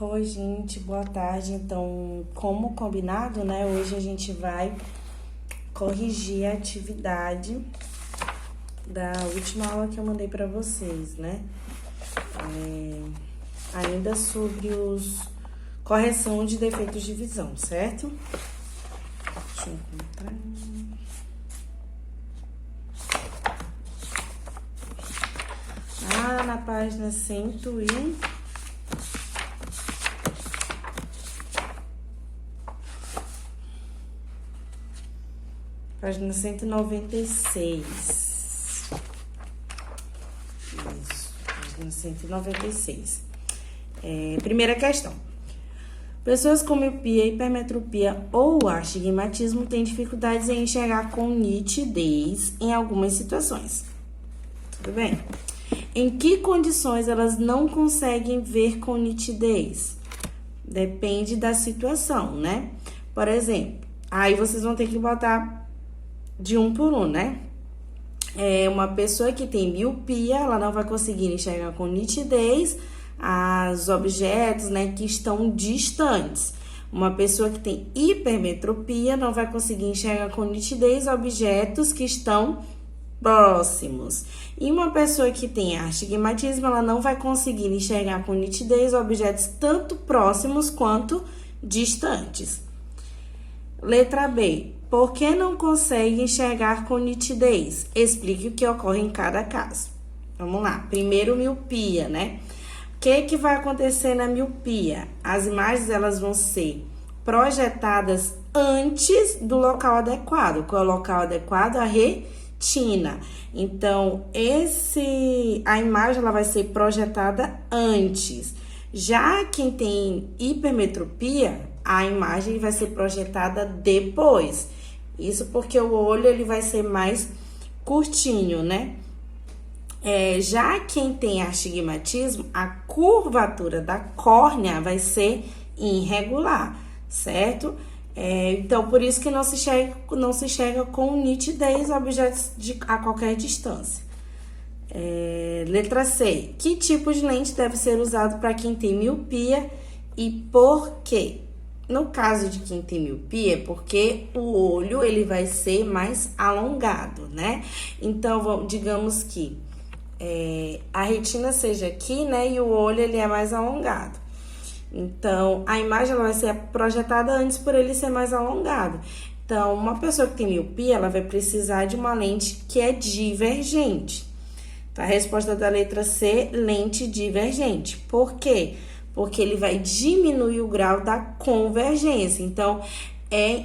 Oi, gente, boa tarde. Então, como combinado, né? Hoje a gente vai corrigir a atividade da última aula que eu mandei para vocês, né? Ainda sobre os correção de defeitos de visão, certo? Deixa eu encontrar. Na página 100 e... Página 196. Isso, página 196. Primeira questão. Pessoas com miopia, hipermetropia ou astigmatismo têm dificuldades em enxergar com nitidez em algumas situações. Tudo bem? Em que condições elas não conseguem ver com nitidez? Depende da situação, né? Por exemplo, aí vocês vão ter que botar de um por um, né? Uma pessoa que tem miopia, ela não vai conseguir enxergar com nitidez os objetos, né, que estão distantes. Uma pessoa que tem hipermetropia não vai conseguir enxergar com nitidez objetos que estão próximos. E uma pessoa que tem astigmatismo, ela não vai conseguir enxergar com nitidez objetos tanto próximos quanto distantes. Letra B. Por que não consegue enxergar com nitidez? Explique o que ocorre em cada caso. Vamos lá. Primeiro, miopia, né? O que vai acontecer na miopia? As imagens, elas vão ser projetadas antes do local adequado. Qual é o local adequado? A retina. Então, a imagem, ela vai ser projetada antes. Já quem tem hipermetropia, a imagem vai ser projetada depois. Isso porque o olho, ele vai ser mais curtinho, né? Já quem tem astigmatismo, a curvatura da córnea vai ser irregular, certo? Então, por isso que não se enxerga com nitidez objetos a qualquer distância. Letra C. Que tipo de lente deve ser usado para quem tem miopia e por quê? No caso de quem tem miopia, porque o olho, ele vai ser mais alongado, né? Então, digamos que a retina seja aqui, né? E o olho, ele é mais alongado. Então, a imagem, ela vai ser projetada antes por ele ser mais alongado. Então, uma pessoa que tem miopia, ela vai precisar de uma lente que é divergente. Então, a resposta da letra C, lente divergente. Por quê? Porque ele vai diminuir o grau da convergência. Então,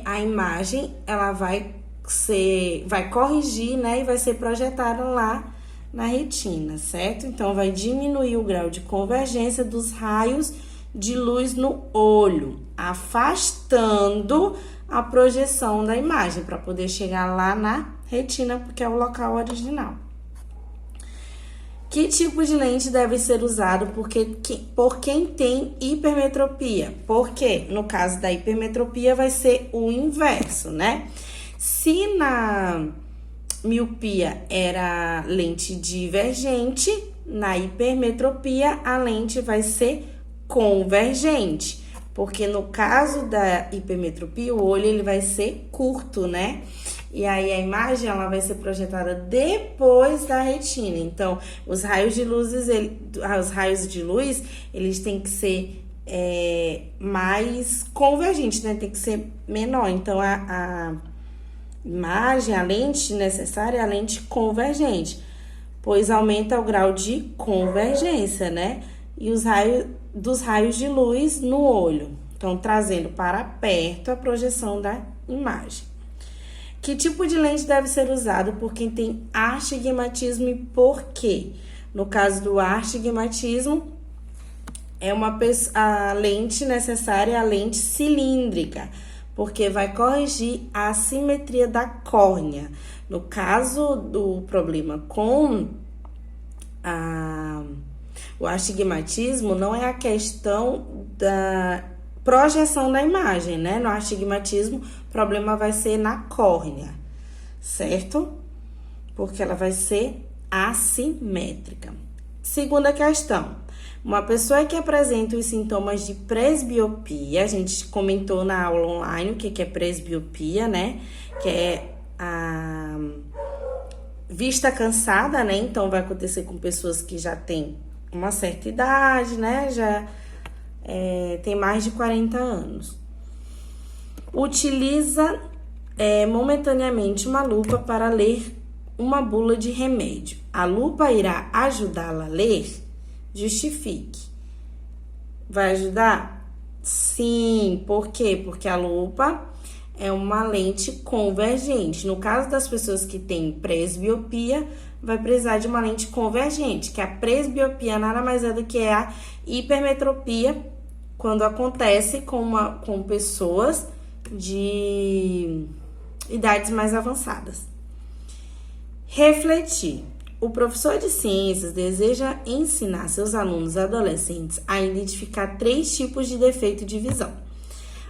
a imagem, ela vai corrigir, né? E vai ser projetada lá na retina, certo? Então, vai diminuir o grau de convergência dos raios de luz no olho, afastando a projeção da imagem, para poder chegar lá na retina, porque é o local original. Que tipo de lente deve ser usado por quem tem hipermetropia? Porque no caso da hipermetropia vai ser o inverso, né? Se na miopia era lente divergente, na hipermetropia a lente vai ser convergente. Porque no caso da hipermetropia, o olho, ele vai ser curto, né? E aí, a imagem, ela vai ser projetada depois da retina. Então, os raios de luz, eles têm que ser mais convergentes, né? Tem que ser menor. Então, a imagem, a lente necessária é a lente convergente, pois aumenta o grau de convergência, né? E dos raios de luz no olho. Então, trazendo para perto a projeção da imagem. Que tipo de lente deve ser usado por quem tem astigmatismo e por quê? No caso do astigmatismo, a lente necessária é a lente cilíndrica, porque vai corrigir a assimetria da córnea. No caso do problema com o astigmatismo, não é a questão da projeção da imagem, né? No astigmatismo, o problema vai ser na córnea, certo? Porque ela vai ser assimétrica. Segunda questão. Uma pessoa que apresenta os sintomas de presbiopia, a gente comentou na aula online o que é presbiopia, né? Que é a vista cansada, né? Então, vai acontecer com pessoas que já têm uma certa idade, né? Já tem mais de 40 anos. Utiliza momentaneamente uma lupa para ler uma bula de remédio. A lupa irá ajudá-la a ler? Justifique. Vai ajudar? Sim. Por quê? Porque a lupa é uma lente convergente. No caso das pessoas que têm presbiopia, vai precisar de uma lente convergente, que a presbiopia nada mais é do que a hipermetropia, quando acontece com pessoas de idades mais avançadas. Refletir. O professor de ciências deseja ensinar seus alunos adolescentes a identificar 3 tipos de defeito de visão,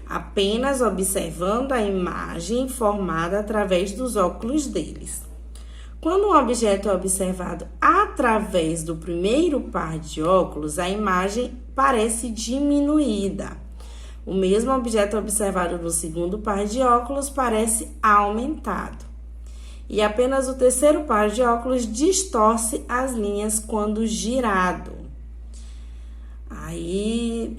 apenas observando a imagem formada através dos óculos deles. Quando um objeto é observado através do primeiro par de óculos, a imagem parece diminuída. O mesmo objeto observado no segundo par de óculos parece aumentado. E apenas o terceiro par de óculos distorce as linhas quando girado. Aí,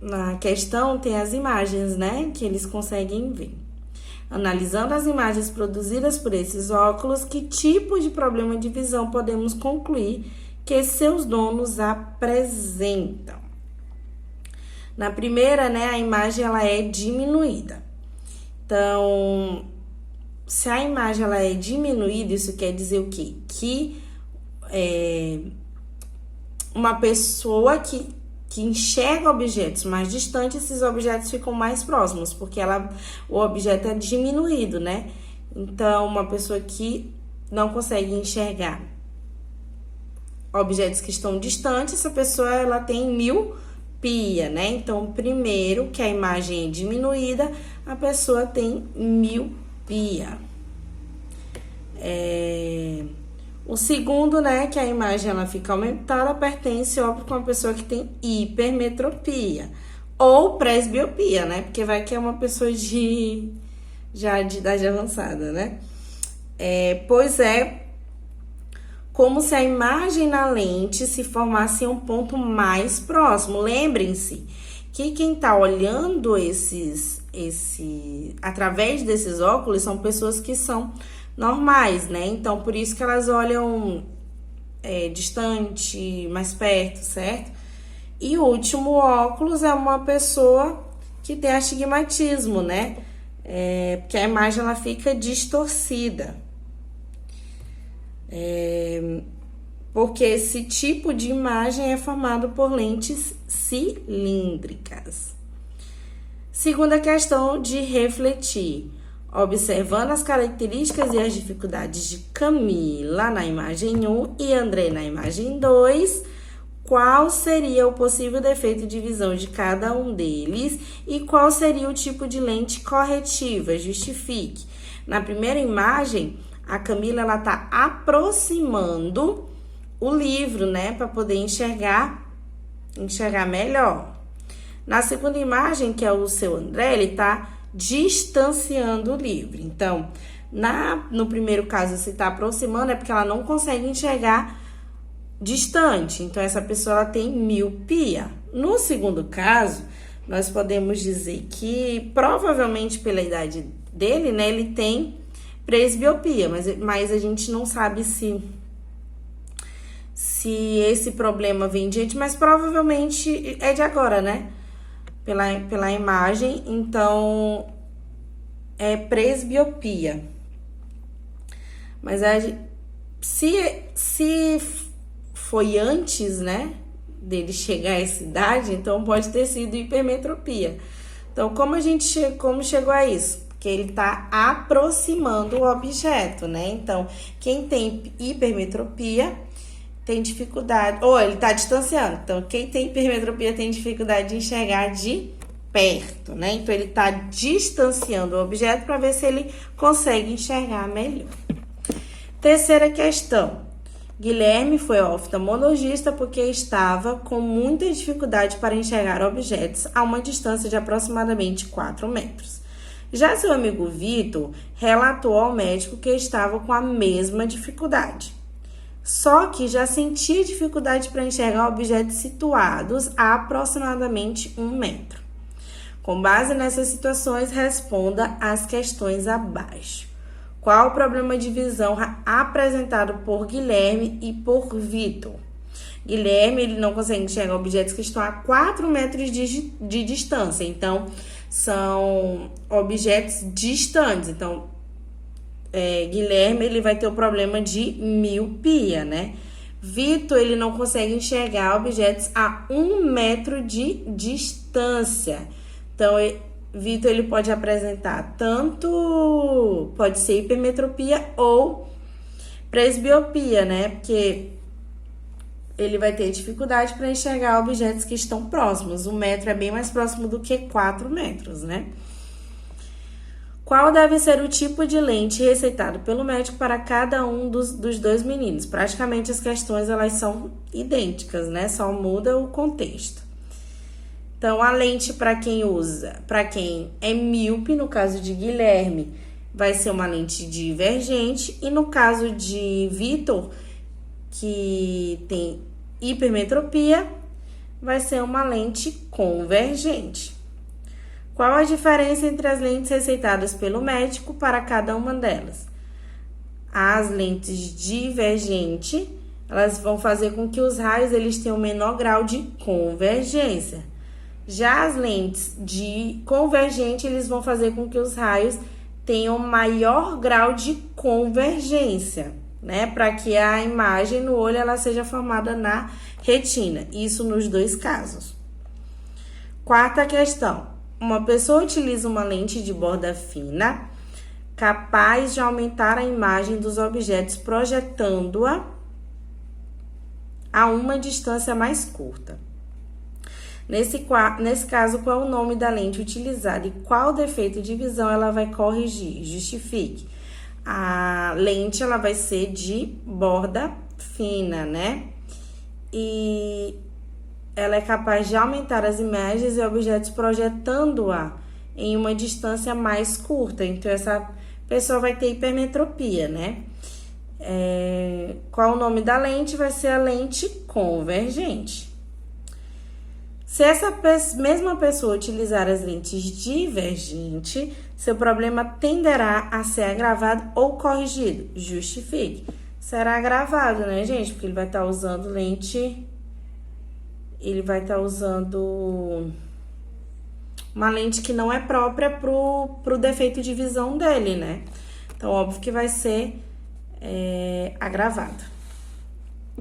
na questão tem as imagens, né, que eles conseguem ver. Analisando as imagens produzidas por esses óculos, que tipo de problema de visão podemos concluir que seus donos apresentam? Na primeira, né, a imagem ela é diminuída. Então, se a imagem ela é diminuída, isso quer dizer o quê? Que uma pessoa que enxerga objetos mais distantes, esses objetos ficam mais próximos, porque o objeto é diminuído, né? Então, uma pessoa que não consegue enxergar objetos que estão distantes, essa pessoa ela tem miopia, né? Então, primeiro, que a imagem é diminuída, a pessoa tem miopia. O segundo, né, que a imagem ela fica aumentada, pertence, óbvio, com uma pessoa que tem hipermetropia ou presbiopia, né? Porque vai que é uma pessoa já de idade avançada, né? Pois é, como se a imagem na lente se formasse em um ponto mais próximo. Lembrem-se que quem tá olhando através desses óculos são pessoas que são normais, né? Então, por isso que elas olham distante, mais perto, certo? E o último óculos é uma pessoa que tem astigmatismo, né? Porque a imagem ela fica distorcida. Porque esse tipo de imagem é formado por lentes cilíndricas. Segunda questão de refletir. Observando as características e as dificuldades de Camila na imagem 1 e André na imagem 2, qual seria o possível defeito de visão de cada um deles e qual seria o tipo de lente corretiva? Justifique. Na primeira imagem, a Camila ela tá aproximando o livro, né, para poder enxergar melhor. Na segunda imagem, que é o seu André, ele tá distanciando o livro. Então, no primeiro caso, se está aproximando, é porque ela não consegue enxergar distante. Então, essa pessoa ela tem miopia. No segundo caso, nós podemos dizer que, provavelmente pela idade dele, né, ele tem presbiopia, mas a gente não sabe se esse problema vem de antes, mas provavelmente é de agora, né? Pela imagem, então é presbiopia. Mas se foi antes, né, dele chegar a essa idade, então pode ter sido hipermetropia. Então, como chegou a isso? Porque ele está aproximando o objeto, né? Então, quem tem hipermetropia tem dificuldade, ou ele está distanciando. Então, quem tem hipermetropia tem dificuldade de enxergar de perto, né? Então, ele está distanciando o objeto para ver se ele consegue enxergar melhor. Terceira questão. Guilherme foi oftalmologista porque estava com muita dificuldade para enxergar objetos a uma distância de aproximadamente 4 metros. Já seu amigo Vitor relatou ao médico que estava com a mesma dificuldade, só que já sentia dificuldade para enxergar objetos situados a aproximadamente 1 metro. Com base nessas situações, responda as questões abaixo. Qual o problema de visão apresentado por Guilherme e por Vitor? Guilherme, ele não consegue enxergar objetos que estão a 4 metros de distância. Então, são objetos distantes. Então, Guilherme, ele vai ter o problema de miopia, né? Vitor, ele não consegue enxergar objetos a 1 metro de distância. Então, Vitor, ele pode apresentar pode ser hipermetropia ou presbiopia, né? Porque ele vai ter dificuldade para enxergar objetos que estão próximos. 1 metro é bem mais próximo do que 4 metros, né? Qual deve ser o tipo de lente receitado pelo médico para cada um dos 2 meninos? Praticamente as questões, elas são idênticas, né? Só muda o contexto. Então, a lente para quem é míope, no caso de Guilherme, vai ser uma lente divergente. E no caso de Vitor, que tem hipermetropia, vai ser uma lente convergente. Qual a diferença entre as lentes receitadas pelo médico para cada uma delas? As lentes divergentes, elas vão fazer com que os raios eles tenham menor grau de convergência. Já as lentes de convergente, eles vão fazer com que os raios tenham maior grau de convergência, né? Para que a imagem no olho ela seja formada na retina. Isso nos 2 casos. Quarta questão. Uma pessoa utiliza uma lente de borda fina capaz de aumentar a imagem dos objetos projetando-a a uma distância mais curta. Nesse caso, qual é o nome da lente utilizada e qual defeito de visão ela vai corrigir? Justifique. A lente ela vai ser de borda fina, né? E ela é capaz de aumentar as imagens e objetos projetando-a em uma distância mais curta. Então, essa pessoa vai ter hipermetropia, né? Qual o nome da lente? Vai ser a lente convergente. Se essa mesma pessoa utilizar as lentes divergentes, seu problema tenderá a ser agravado ou corrigido. Justifique. Será agravado, né, gente? Porque ele vai estar usando uma lente que não é própria pro defeito de visão dele, né? Então, óbvio que vai ser agravado.